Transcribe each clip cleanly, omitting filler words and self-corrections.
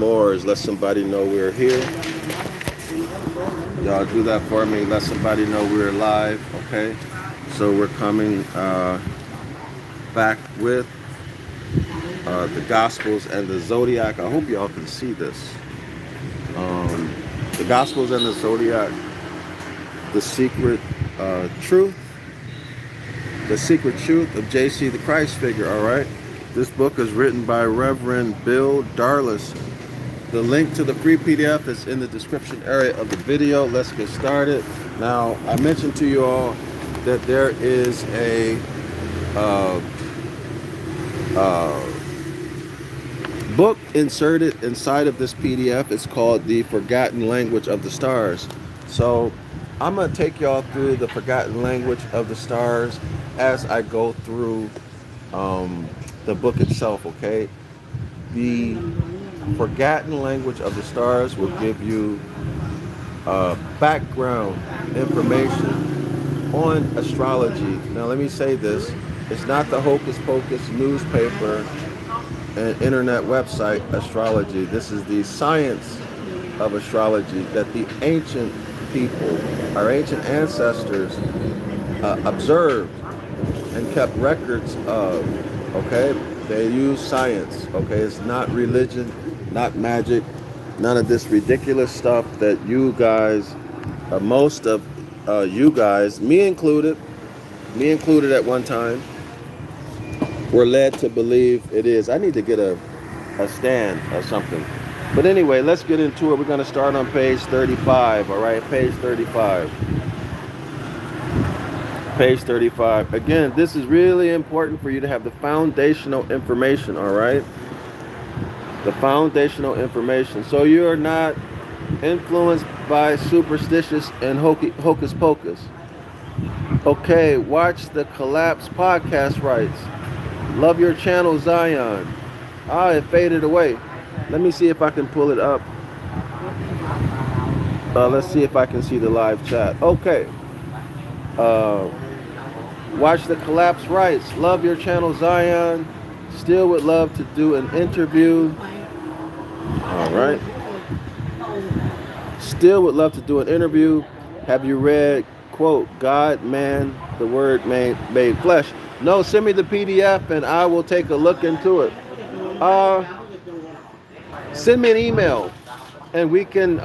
Moors, let somebody know we're here. Y'all do that for me. Let somebody know we're live. Okay. So we're coming back with the Gospels and the Zodiac. I hope y'all can see this. The Gospels and the Zodiac, the secret truth, the secret truth of JC the Christ figure. All right. This book is written by Reverend Bill Darrell-El. The link to the free PDF is in the description area of the video. Let's get started. Now, I mentioned to you all that there is a book inserted inside of this PDF. It's called The Forgotten Language of the Stars. So I'm going to take y'all through the forgotten language of the stars as I go through the book itself, okay? The forgotten language of the stars will give you background information on astrology. Now let me say this, it's not the hocus pocus newspaper and internet website astrology. This is the science of astrology that the ancient people, our ancient ancestors, observed and kept records of, okay? They use science, okay? It's not religion, not magic, none of this ridiculous stuff that you guys, most of you guys, me included at one time, were led to believe it is. I need to get a stand or something. But anyway, let's get into it. We're going to start on page 35, all right? Page 35. Page 35. Again, this is really important for you to have the foundational information, all right? The foundational information. So you're not influenced by superstitious and hocus pocus. Okay, watch the Collapse podcast rights. Love your channel, Zion. It faded away. Let me see if I can pull it up. Let's see if I can see the live chat. Okay. Watch the Collapse rights. Love your channel, Zion. Still would love to do an interview. All right. Still would love to do an interview. Have you read, quote, God, man, the word made flesh? No, send me the PDF and I will take a look into it. Send me an email and we can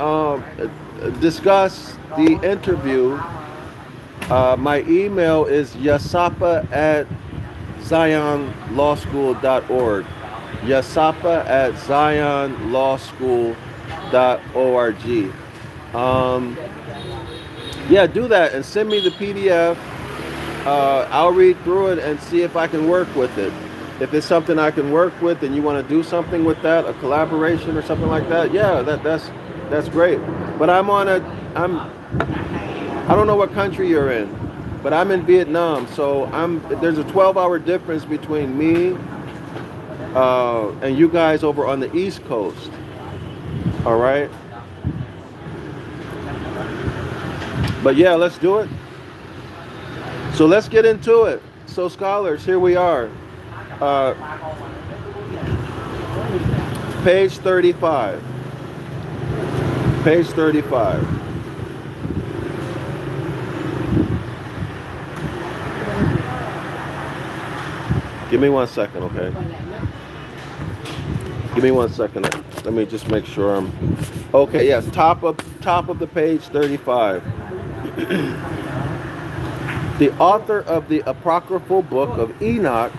discuss the interview. My email is DrYasapa@zionlawschool.org. DrYasapa@zionlawschool.org. Yeah, do that and send me the PDF. I'll read through it and see if I can work with it. If it's something I can work with and you want to do something with that, a collaboration or something like that, yeah, that's great. But I don't know what country you're in, but I'm in Vietnam, so there's a 12-hour difference between me and you guys over on the East Coast. All right. But yeah, let's do it. So let's get into it. So scholars, here we are. Page 35. Page 35. Give me 1 second, okay? Give me 1 second. Let me just make sure I'm okay. Yes, top of the page 35. The author of the apocryphal book of Enoch,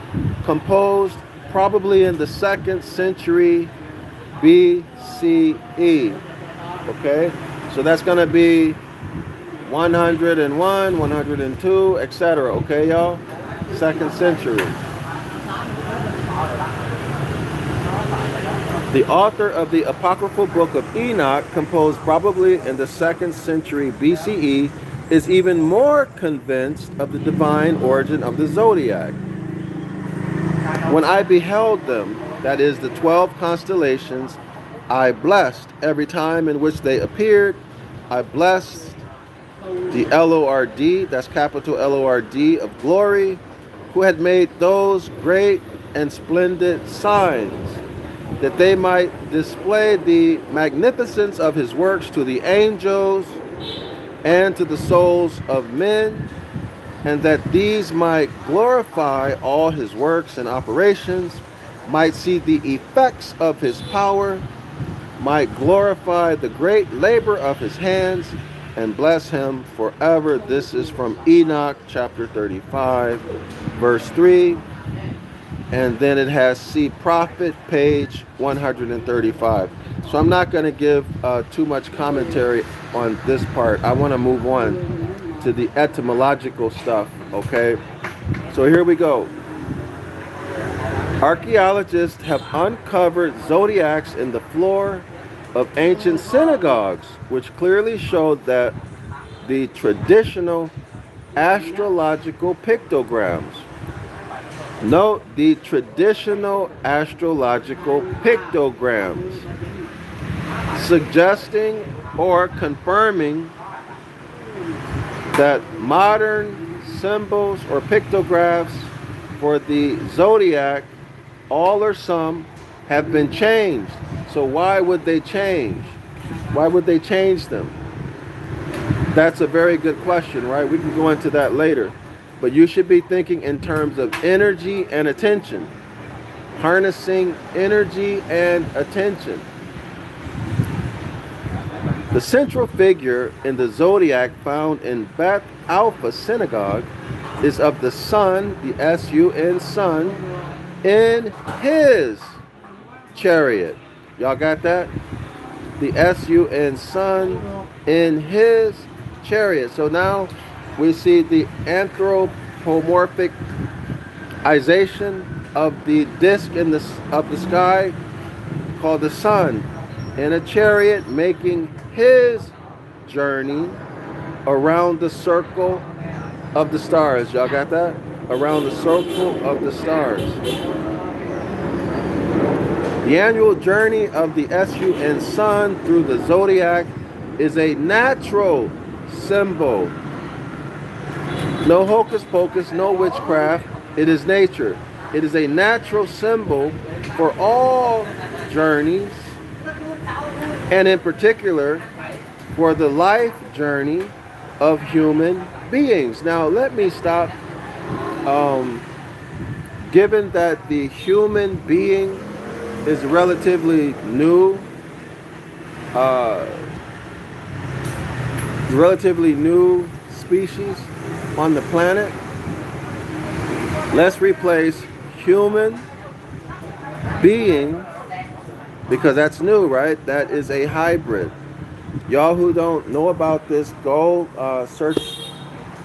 composed probably in the 2nd century BCE. Okay, so that's going to be 101, 102, etc. Okay, y'all? 2nd century. The author of the apocryphal book of Enoch, composed probably in the 2nd century BCE, is even more convinced of the divine origin of the zodiac. When I beheld them, that is the 12 constellations, I blessed every time in which they appeared. I blessed the Lord, that's capital Lord of glory, who had made those great and splendid signs. that they might display the magnificence of his works to the angels and to the souls of men, and that these might glorify all his works and operations, might see the effects of his power, might glorify the great labor of his hands, and bless him forever. This is from Enoch chapter 35, verse 3. And then it has See Prophet, page 135. So I'm not going to give too much commentary on this part. I want to move on to the etymological stuff, okay? So here we go. Archaeologists have uncovered zodiacs in the floor of ancient synagogues, which clearly showed that the traditional astrological pictograms. Note the traditional astrological pictograms, suggesting or confirming that modern symbols or pictographs for the zodiac, all or some, have been changed. So why would they change? Why would they change them? That's a very good question, right? We can go into that later. But you should be thinking in terms of energy and attention. Harnessing energy and attention. The central figure in the zodiac found in Beth Alpha Synagogue is of the sun, the S-U-N, sun, in his chariot. Y'all got that? The S-U-N, sun, in his chariot. So now we see the anthropomorphicization of the disk of the sky called the sun in a chariot making his journey around the circle of the stars. Y'all got that? Around the circle of the stars. The annual journey of the SUN sun through the zodiac is a natural symbol. No hocus pocus, no witchcraft. It is nature. It is a natural symbol for all journeys, and in particular for the life journey of human beings. Now let me stop. Given that the human being is relatively new species on the planet, let's replace human being, because that's new, right? That is a hybrid. Y'all who don't know about this, go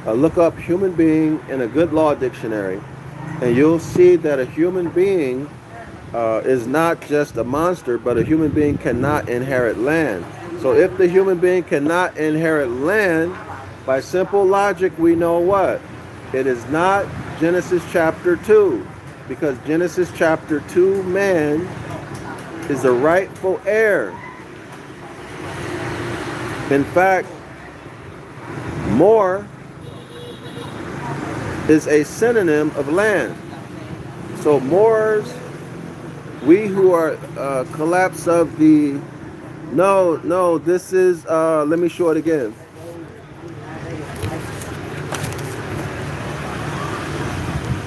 look up human being in a good law dictionary, and you'll see that a human being is not just a monster, but a human being cannot inherit land. So if the human being cannot inherit land, by simple logic, we know what? It is not Genesis chapter 2, because Genesis chapter 2, man is the rightful heir. In fact, more is a synonym of land. So Moors, we who are collapse of the, no, this is, let me show it again.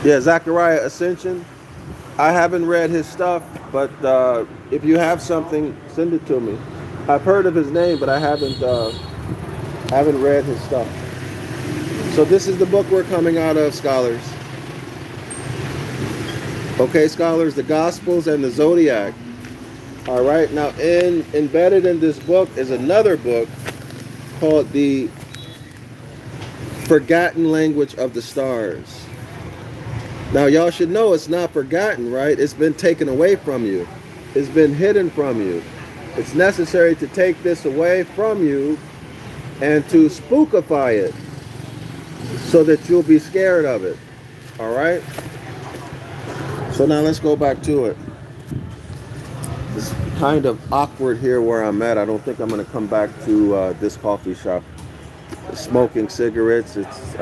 Yeah, Zechariah Ascension. I haven't read his stuff, but if you have something, send it to me. I've heard of his name, but I haven't read his stuff. So this is the book we're coming out of, scholars. Okay, scholars, the Gospels and the Zodiac. All right, now embedded in this book is another book called The Forgotten Language of the Stars. Now, y'all should know it's not forgotten, right? It's been taken away from you. It's been hidden from you. It's necessary to take this away from you and to spookify it so that you'll be scared of it. All right? So now let's go back to it. It's kind of awkward here where I'm at. I don't think I'm going to come back to this coffee shop. Smoking cigarettes. It's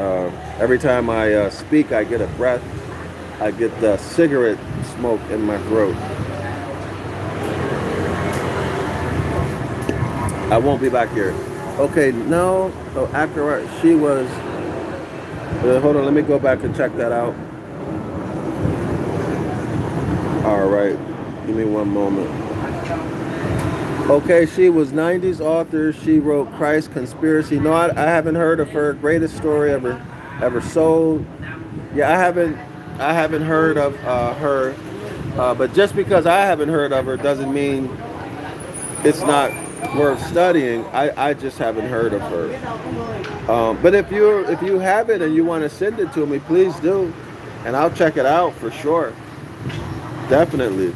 every time I speak, I get a breath. I get the cigarette smoke in my throat. I won't be back here. Okay, no. Oh, accurate. She was. Hold on, let me go back and check that out. All right, give me one moment. Okay, she was 90s author. She wrote Christ Conspiracy. No, I haven't heard of her. Greatest story ever sold. Yeah, I haven't heard of her. But just because I haven't heard of her doesn't mean it's not worth studying. I just haven't heard of her. But if you have it and you want to send it to me, please do, and I'll check it out for sure. Definitely.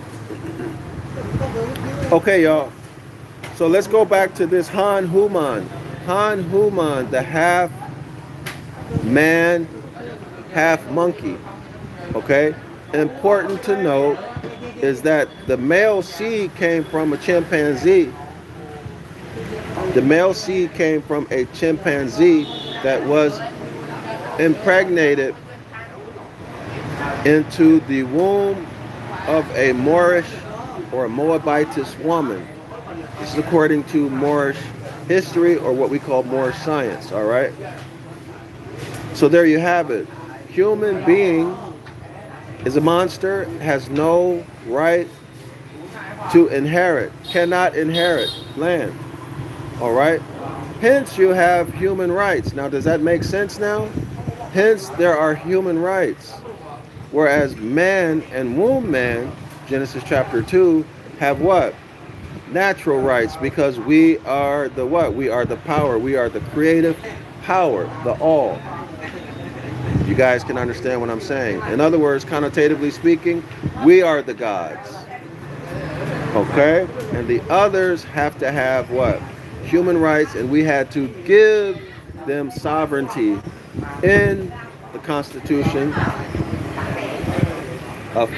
Okay, y'all. So let's go back to this Han Human. Han Human, the half man, half monkey. Okay? Important to note is that the male seed came from a chimpanzee. The male seed came from a chimpanzee that was impregnated into the womb of a Moorish or Moabitess woman. This is according to Moorish history, or what we call Moorish science, all right? So there you have it. Human being is a monster, has no right to inherit, cannot inherit land, all right? Hence you have human rights. Now, does that make sense now? Hence there are human rights. Whereas man and womb man, Genesis chapter 2, have what? Natural rights, because we are the what? We are the power. We are the creative power, the all. You guys can understand what I'm saying. In other words, connotatively speaking, we are the gods. Okay? And the others have to have what? Human rights, and we had to give them sovereignty in the Constitution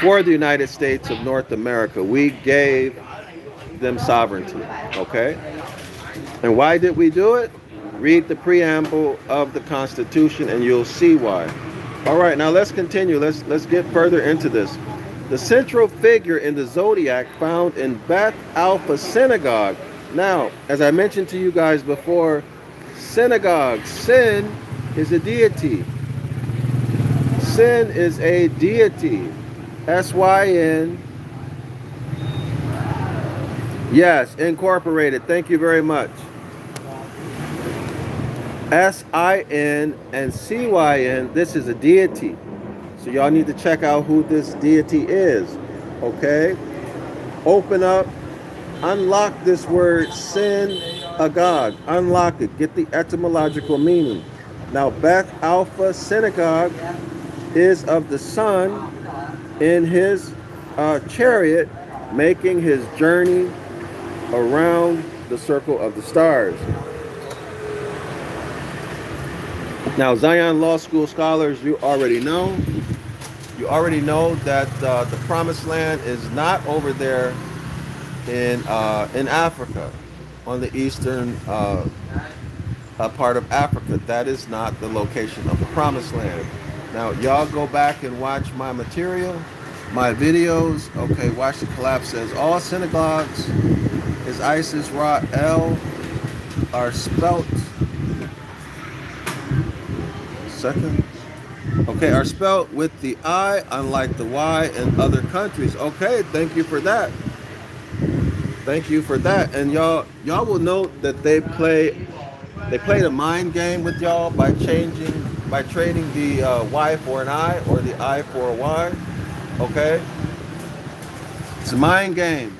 for the United States of North America. We gave them sovereignty, okay? And why did we do it? Read the preamble of the Constitution and you'll see why. All right, now let's continue. Let's get further into this. The central figure in the zodiac found in Beth Alpha Synagogue. Now, as I mentioned to you guys before, synagogue, sin is a deity. Sin is a deity. S-Y-N. Yes, incorporated. Thank you very much. S-I-N and C-Y-N. This is a deity. So y'all need to check out who this deity is. Okay? Open up. Unlock this word synagogue. Unlock it. Get the etymological meaning. Now, Beth Alpha Synagogue is of the sun in his chariot, making his journey around the circle of the stars. Now, Zion Law School scholars, you already know that the Promised Land is not over there in Africa, on the eastern part of Africa. That is not the location of the Promised Land. Now, y'all go back and watch my material, my videos. Okay, watch the collapse. Says all synagogues is Isis Ra El are spelt. Second. Okay, are spelt with the I, unlike the Y in other countries. Okay, thank you for that. Thank you for that. And y'all will note that they played a mind game with y'all by trading the Y for an I or the I for a Y. Okay? It's a mind game.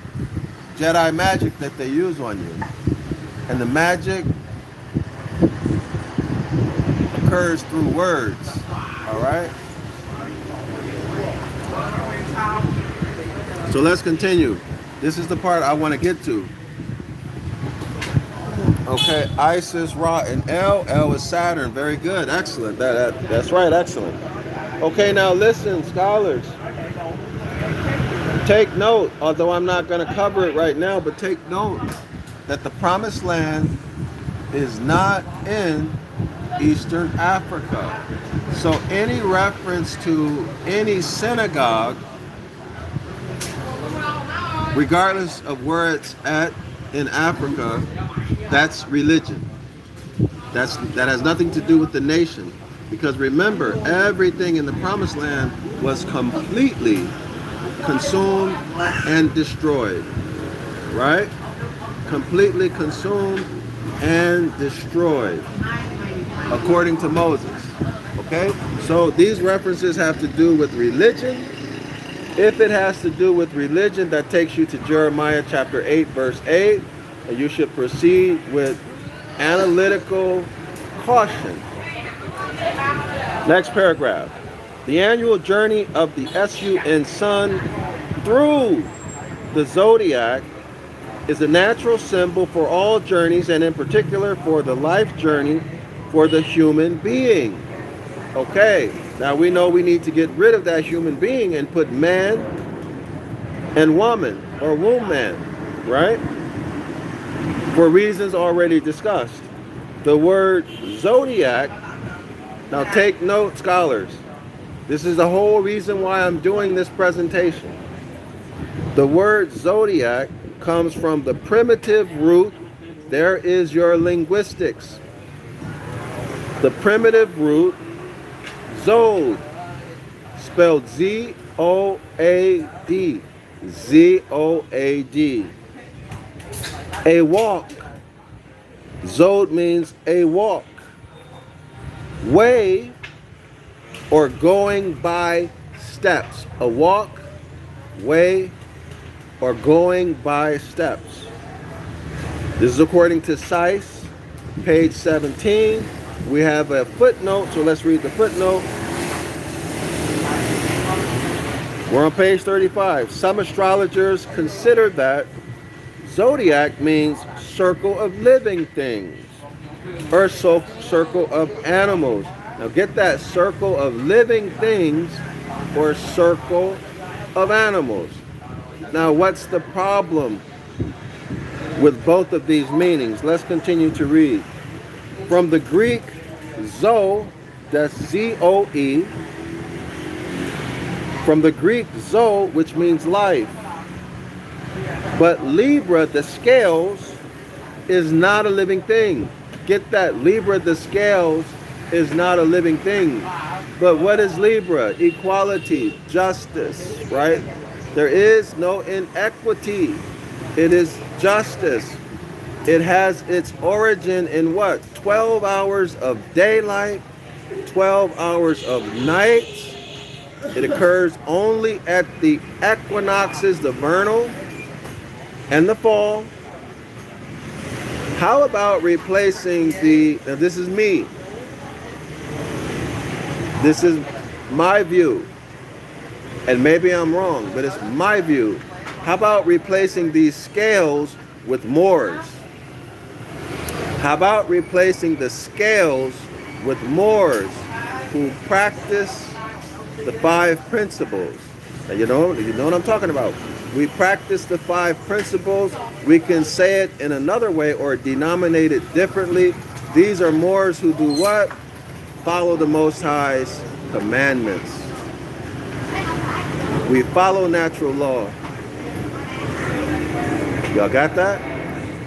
Jedi magic that they use on you. And the magic occurs through words. All right? So let's continue. This is the part I want to get to. Okay, Isis, Ra, and El. El is Saturn. Very good. Excellent. That's right. Excellent. Okay, now listen, scholars. Take note, although I'm not going to cover it right now, but take note that the Promised Land is not in Eastern Africa. So any reference to any synagogue, regardless of where it's at in Africa, That's religion. That has nothing to do with the nation. Because remember, everything in the promised land was completely consumed and destroyed. Right? Completely consumed and destroyed. According to Moses. Okay? So these references have to do with religion. If it has to do with religion, that takes you to Jeremiah chapter 8, verse 8. And you should proceed with analytical caution. Next paragraph. The annual journey of the sun sun through the zodiac is a natural symbol for all journeys, and in particular for the life journey for the human being. Okay, now we know we need to get rid of that human being and put man and woman or womb man, right? For reasons already discussed. The word zodiac, now take note, scholars. This is the whole reason why I'm doing this presentation. The word zodiac comes from the primitive root. There is your linguistics. The primitive root, Zod, spelled Z-O-A-D. Z-O-A-D. A walk. Zod means a walk. Way, or going by steps. A walk, way, or going by steps. This is according to SICE, page 17. We have a footnote, so let's read the footnote. We're on page 35. Some astrologers consider that zodiac means circle of living things, or circle of animals. Now get that, circle of living things or circle of animals. Now what's the problem with both of these meanings? Let's continue to read. From the Greek, zo, that's Z-O-E. From the Greek, zo, which means life. But Libra, the scales, is not a living thing. Get that, Libra, the scales, is not a living thing. But what is Libra? Equality, justice, right? There is no inequity. It is justice. It has its origin in what? 12 hours of daylight, 12 hours of night. It occurs only at the equinoxes, the vernal and the fall. How about replacing now this is me. This is my view. And maybe I'm wrong, but it's my view. How about replacing these scales with Moors? How about replacing the scales with Moors who practice the 5 principles? Now, you know what I'm talking about. We practice the 5 principles. We can say it in another way or denominate it differently. These are Moors who do what? Follow the Most High's commandments. We follow natural law. Y'all got that?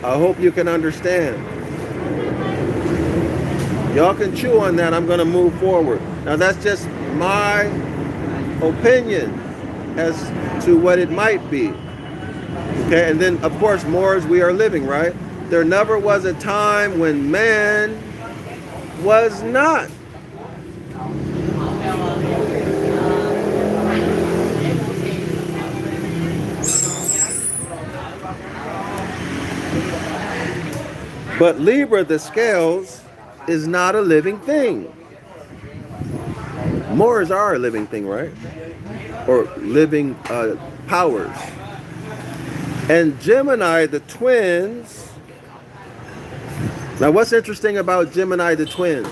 I hope you can understand. Y'all can chew on that. I'm going to move forward. Now that's just my opinion as to what it might be. Okay, and then of course Moors we are living, right? There never was a time when man was not. But Libra, the scales, is not a living thing. Moors are a living thing, right? Or living powers. And Gemini, the twins. Now what's interesting about Gemini, the twins?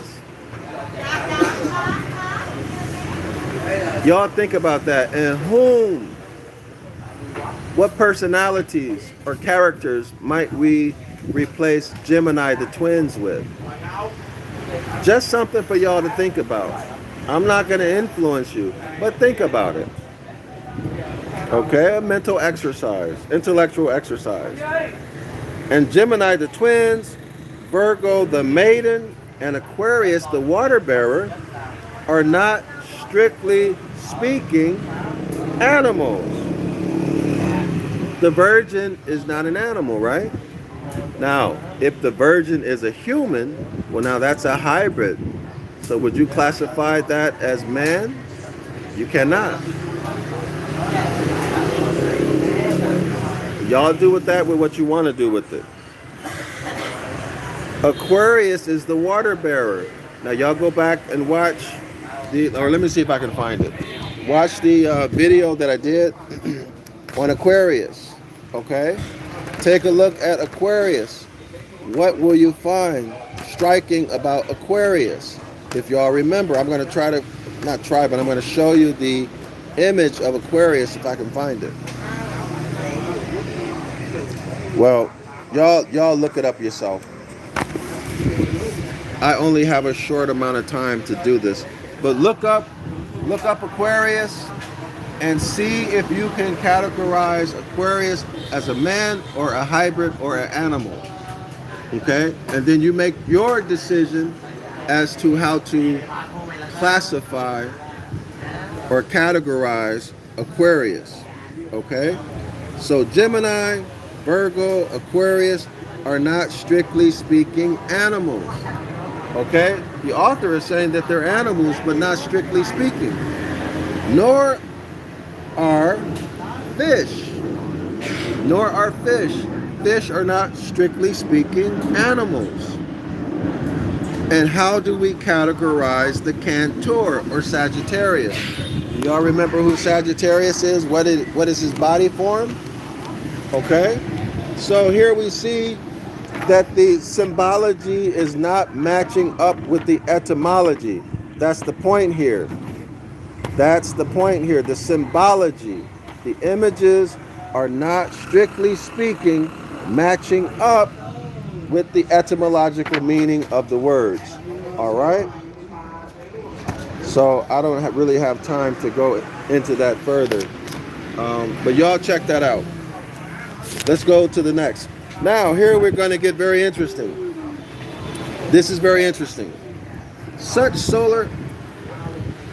Y'all think about that. And whom? What personalities or characters might we replace Gemini, the twins with? Just something for y'all to think about. I'm not going to influence you, but think about it. Okay, a mental exercise, intellectual exercise. And Gemini, the twins, Virgo, the maiden, and Aquarius, the water bearer, are not strictly speaking animals. The virgin is not an animal, right? Now, if the virgin is a human, well, now that's a hybrid. So would you classify that as man? You cannot. Y'all do with that with what you want to do with it. Aquarius is the water bearer. Now y'all go back and watch or let me see if I can find it. Watch the video that I did on Aquarius. Okay? Take a look at Aquarius. What will you find striking about Aquarius? If y'all remember, I'm going to but I'm going to show you the image of Aquarius if I can find it. Well, y'all look it up yourself. I only have a short amount of time to do this, but look up Aquarius and see if you can categorize Aquarius as a man or a hybrid or an animal. Okay? And then you make your decision as to how to classify or categorize Aquarius. Okay? So Gemini, Virgo, Aquarius are not strictly speaking animals. Okay? The author is saying that they're animals, but not strictly speaking. Nor are fish. Nor are fish. Fish are not strictly speaking animals. And how do we categorize the Cantor or Sagittarius? Y'all remember who Sagittarius is? What is his body form? Okay? So here we see that the symbology is not matching up with the etymology. That's the point here. That's the point here. The symbology, the images are not strictly speaking matching up with the etymological meaning of the words. All right? So I don't really have time to go into that further. But y'all check that out. Let's go to the next. Now, here we're going to get very interesting. This is very interesting. Such solar...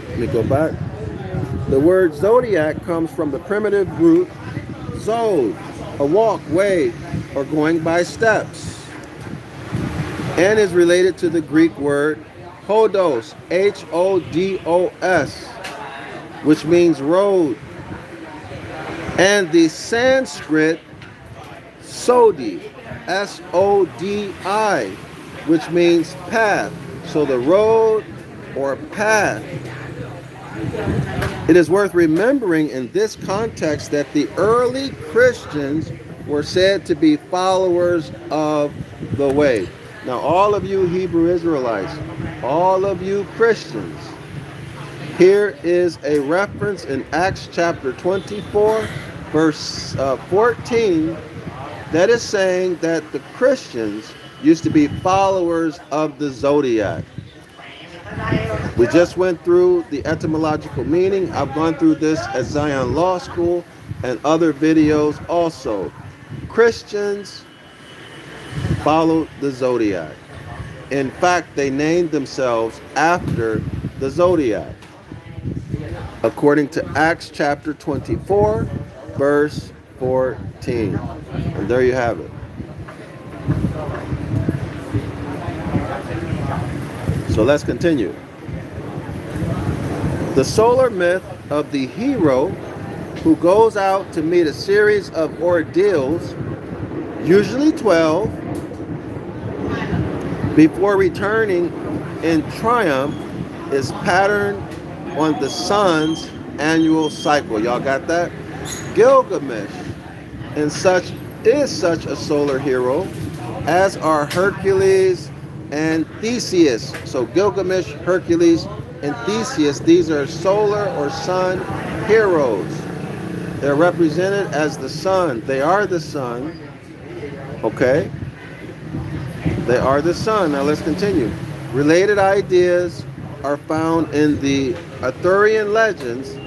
Let me go back. The word zodiac comes from the primitive root zod, a walk, way, or going by steps, and is related to the Greek word hodos, H-O-D-O-S, which means road, and the Sanskrit Sodi, S-O-D-I, which means path. So the road or path. It is worth remembering in this context that the early Christians were said to be followers of the way. Now, all of you Hebrew Israelites, all of you Christians, here is a reference in Acts chapter 24, verse 14, that is saying that the Christians used to be followers of the zodiac. We just went through the etymological meaning. I've gone through this at Zion Law School and other videos also. Christians followed the zodiac. In fact, they named themselves after the zodiac, according to Acts chapter 24, verse 14. And there you have it. So let's continue. The solar myth of the hero who goes out to meet a series of ordeals, usually 12, before returning in triumph, is patterned on the sun's annual cycle. Y'all got that? Gilgamesh is such a solar hero, as are Hercules and Theseus. So Gilgamesh, Hercules, and Theseus, these are solar or sun heroes. They're represented as the sun. They are the sun. Okay? They are the sun. Now let's continue. Related ideas are found in the Arthurian legends,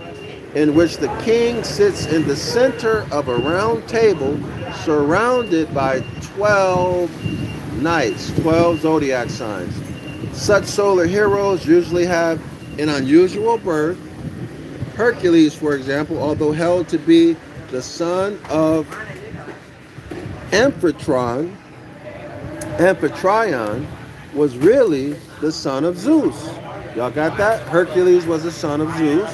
in which the king sits in the center of a round table surrounded by 12 knights, 12 zodiac signs. Such solar heroes usually have an unusual birth. Hercules, for example, although held to be the son of Amphitryon, was really the son of Zeus. Y'all got that? Hercules was the son of Zeus,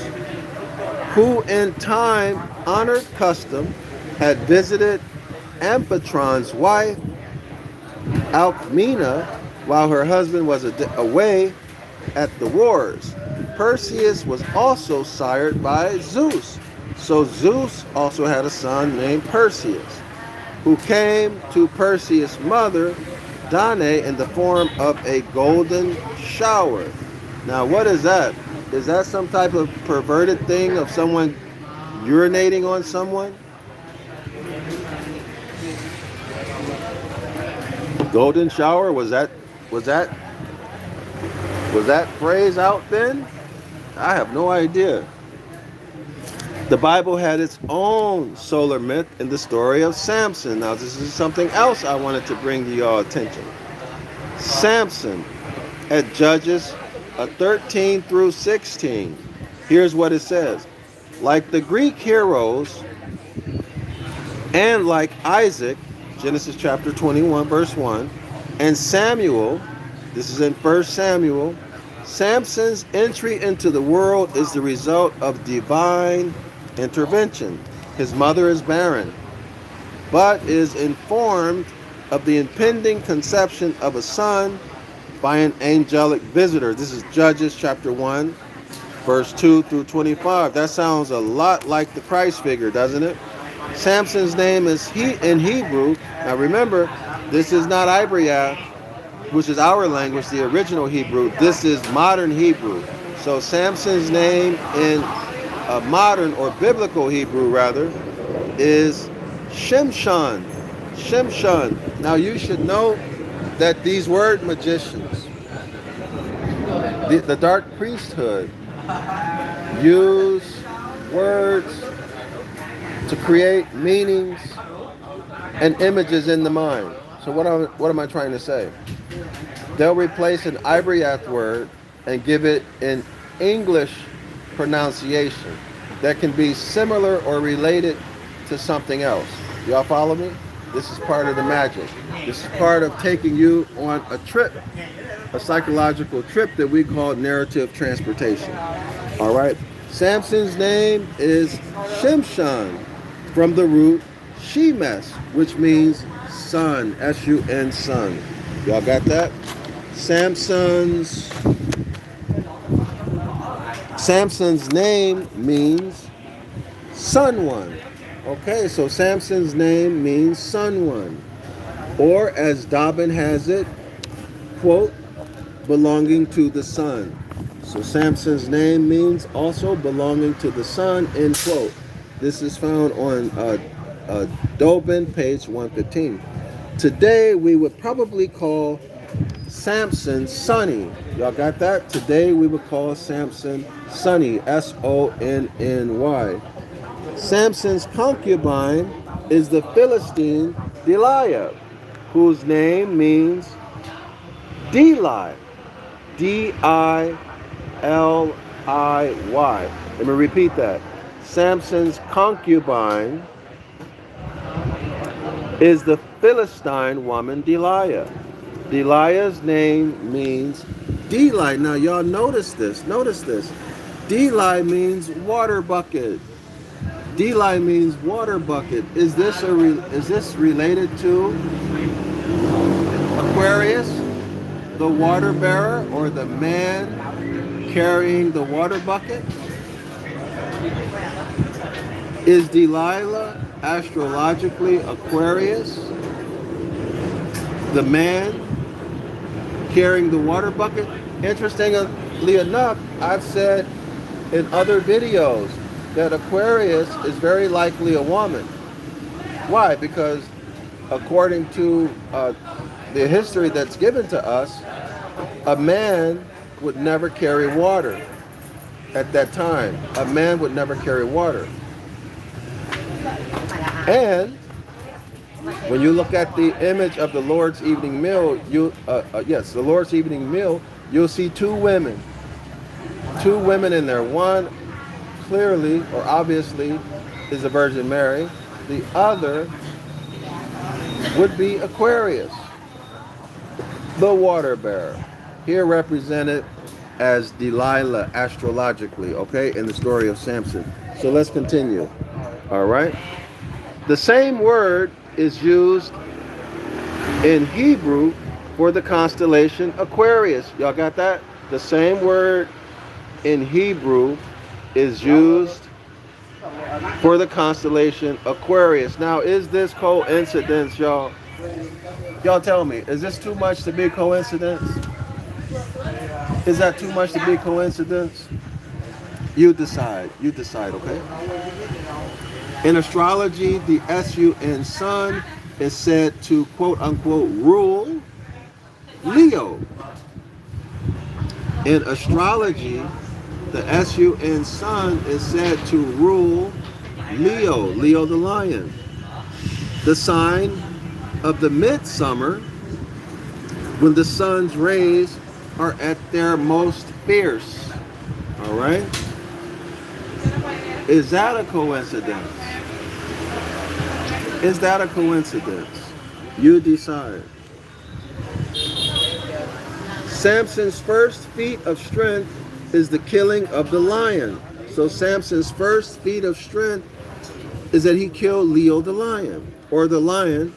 who in time honored custom had visited Amphitron's wife, Alcmena, while her husband was away at the wars. Perseus was also sired by Zeus. So Zeus also had a son named Perseus, who came to Perseus' mother, Danae, in the form of a golden shower. Now, what is that? Is that some type of perverted thing of someone urinating on someone? Golden shower, was that phrase out then? I have no idea. The Bible had its own solar myth in the story of Samson. Now, this is something else I wanted to bring to your attention. Samson at Judges 13 through 16. Here's what it says. Like the Greek heroes and like Isaac, Genesis chapter 21, verse 1, and Samuel, this is in 1 Samuel, Samson's entry into the world is the result of divine intervention. His mother is barren, but is informed of the impending conception of a son by an angelic visitor. This is Judges chapter 1, verse 2 through 25. That sounds a lot like the Christ figure, doesn't it? Samson's name is in Hebrew. Now remember, this is not Ibaryath, which is our language, the original Hebrew. This is modern Hebrew. So Samson's name in modern or biblical Hebrew, rather, is Shimshon. Shimshon. Now you should know that these word magicians, the dark priesthood, use words to create meanings and images in the mind. So what am I trying to say? They'll replace an Ibaryath word and give it an English pronunciation that can be similar or related to something else. Y'all follow me? This is part of the magic. This is part of taking you on a trip, a psychological trip that we call narrative transportation. All right? Samson's name is Shimshon, from the root Shemesh, which means sun, S-U-N, sun. Y'all got that? Samson's name means sun one. Okay, so Samson's name means sun one. Or as Dobbin has it, quote, belonging to the sun. So Samson's name means also belonging to the sun, end quote. This is found on Dobbin, page 115. Today, we would probably call Samson Sonny. Y'all got that? Today, we would call Samson Sonny, S-O-N-N-Y. Samson's concubine is the Philistine Delilah, whose name means Deli, D-I-L-I-Y. Let me repeat that. Samson's concubine is the Philistine woman Delilah. Delilah's name means Deli. Now y'all notice this. Deli means water bucket. Deli means water bucket. Is this related to Aquarius, the water bearer, or the man carrying the water bucket? Is Delilah astrologically Aquarius, the man carrying the water bucket? Interestingly enough, I've said in other videos that Aquarius is very likely a woman. Why? Because according to the history that's given to us, a man would never carry water at that time. A man would never carry water. And When you look at the image of the Lord's evening meal, yes, the Lord's evening meal, you'll see two women in there. One clearly or obviously is the Virgin Mary. The other would be Aquarius, the water bearer, here represented as Delilah astrologically, okay, in the story of Samson. So let's continue. All right. The same word is used in Hebrew for the constellation Aquarius. Y'all got that? The same word in Hebrew is used for the constellation Aquarius. Now, is this coincidence, y'all? Y'all tell me, is this too much to be coincidence? Is that too much to be coincidence? You decide, okay? In astrology, the sun sun is said to quote unquote rule Leo. In astrology, the sun sun is said to rule Leo the lion. The sign of the midsummer, when the sun's rays are at their most fierce. All right? Is that a coincidence? Is that a coincidence? You decide. Samson's first feat of strength is the killing of the lion. So Samson's first feat of strength is that he killed Leo the lion. Or the lion,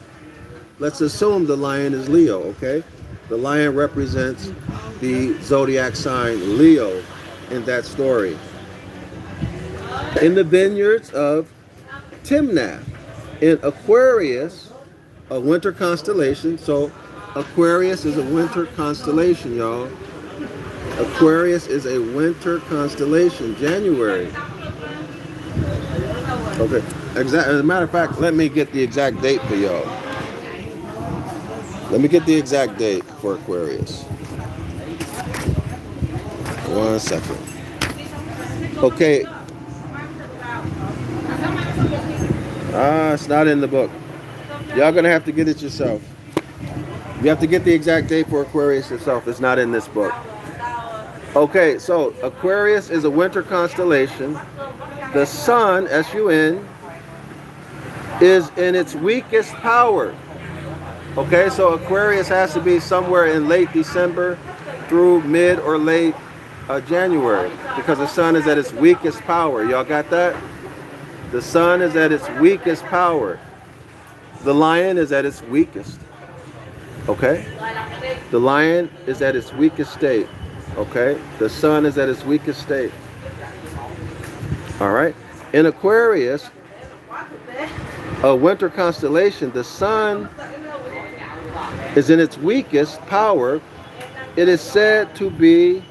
let's assume the lion is Leo, okay? The lion represents the zodiac sign Leo in that story. In the vineyards of Timnath, in Aquarius, a winter constellation. So Aquarius is a winter constellation, y'all. Aquarius is a winter constellation, January. Okay, as a matter of fact, let me get the exact date for y'all. Let me get the exact date for Aquarius. 1 second. Okay. It's not in the book. Y'all gonna have to get it yourself. You have to get the exact date for Aquarius yourself. It's not in this book. Okay, so Aquarius is a winter constellation. The sun, S-U-N, is in its weakest power. Okay, so Aquarius has to be somewhere in late December through mid or late January, because the sun is at its weakest power. Y'all got that? The sun is at its weakest power. The lion is at its weakest. Okay? The lion is at its weakest state. Okay? The sun is at its weakest state. All right? In Aquarius, a winter constellation, the sun is in its weakest power. It is said to be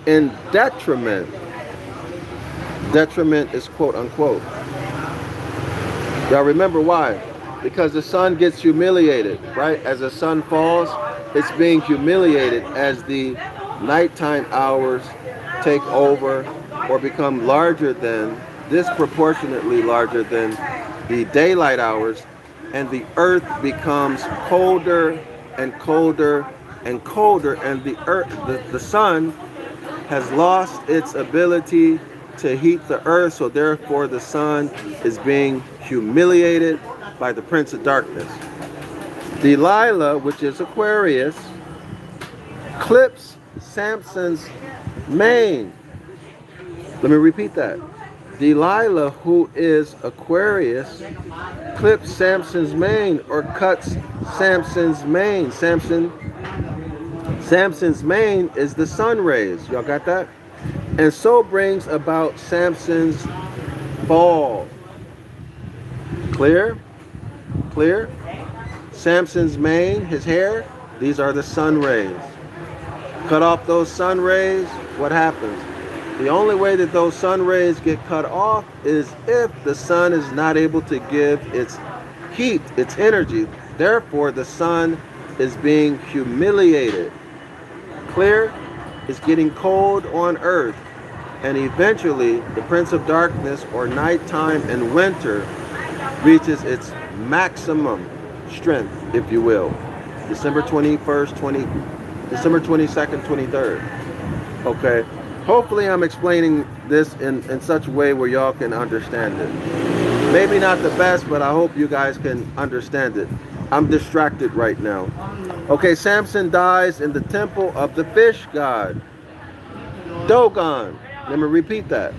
in detriment. Detriment is quote unquote. Y'all remember why? Because the sun gets humiliated, right? As the sun falls, it's being humiliated as the nighttime hours take over or become larger than, disproportionately larger than the daylight hours, and the earth becomes colder and colder and colder, and the sun has lost its ability to heat the earth, so therefore the sun is being humiliated by the Prince of Darkness. Delilah, which is Aquarius, clips Samson's mane. Let me repeat that. Delilah, who is Aquarius, clips Samson's mane, or cuts Samson's mane. Samson's mane is the sun rays. Y'all got that? And so brings about Samson's fall. Clear? Clear? Samson's mane, his hair, these are the sun rays. Cut off those sun rays, what happens? The only way that those sun rays get cut off is if the sun is not able to give its heat, its energy. Therefore, the sun is being humiliated. Clear? It's getting cold on earth. And eventually, the Prince of Darkness, or nighttime and winter, reaches its maximum. strength, if you will. December 21st, December 22nd, 23rd. Okay. Hopefully I'm explaining this in such a way where y'all can understand it. Maybe not the best, but I hope you guys can understand it. I'm distracted right now. Okay, Samson dies in the temple of the fish god, Dogon. Let me repeat that.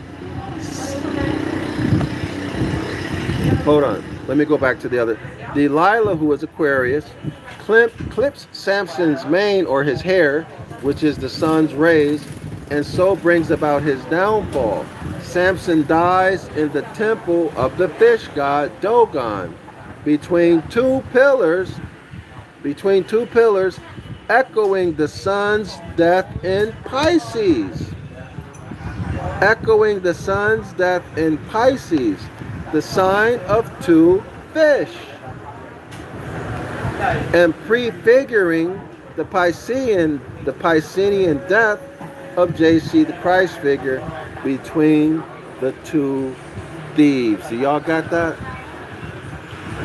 Hold on. Let me go back to the other. Delilah, who is Aquarius, clips Samson's mane or his hair, which is the sun's rays, and so brings about his downfall. Samson dies in the temple of the fish god Dogon, between two pillars, echoing the sun's death in Pisces. Echoing the sun's death in Pisces, the sign of two fish, and prefiguring the Piscean death of JC, the Christ figure, between the two thieves. So y'all got that?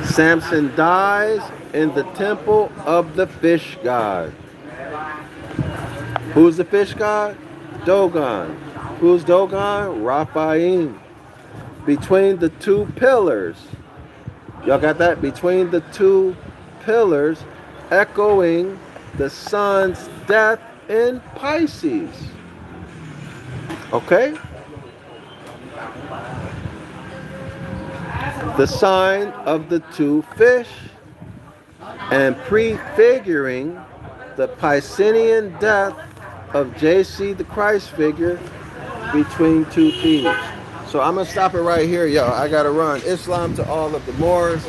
Samson dies in the temple of the fish god. Who's the fish god? Dogon. Who's Dogon? Raphaim. Between the two pillars. Y'all got that? Between the two pillars, echoing the sun's death in Pisces. Okay? The sign of the two fish, and prefiguring the Piscean death of JC, the Christ figure, between two thieves. So I'm going to stop it right here, y'all. I got to run. Islam to all of the Moors.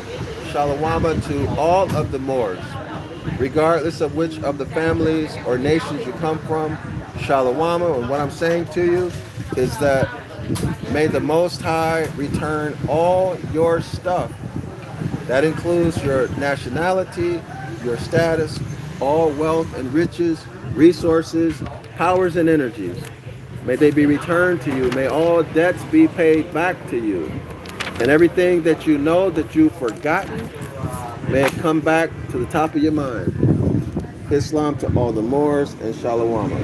Shalawama to all of the Moors. Regardless of which of the families or nations you come from, Shalawama. And what I'm saying to you is that may the Most High return all your stuff. That includes your nationality, your status, all wealth and riches, resources, powers and energies. May they be returned to you. May all debts be paid back to you. And everything that you know that you've forgotten, may it come back to the top of your mind. Islam to all the Moors and Shalawama.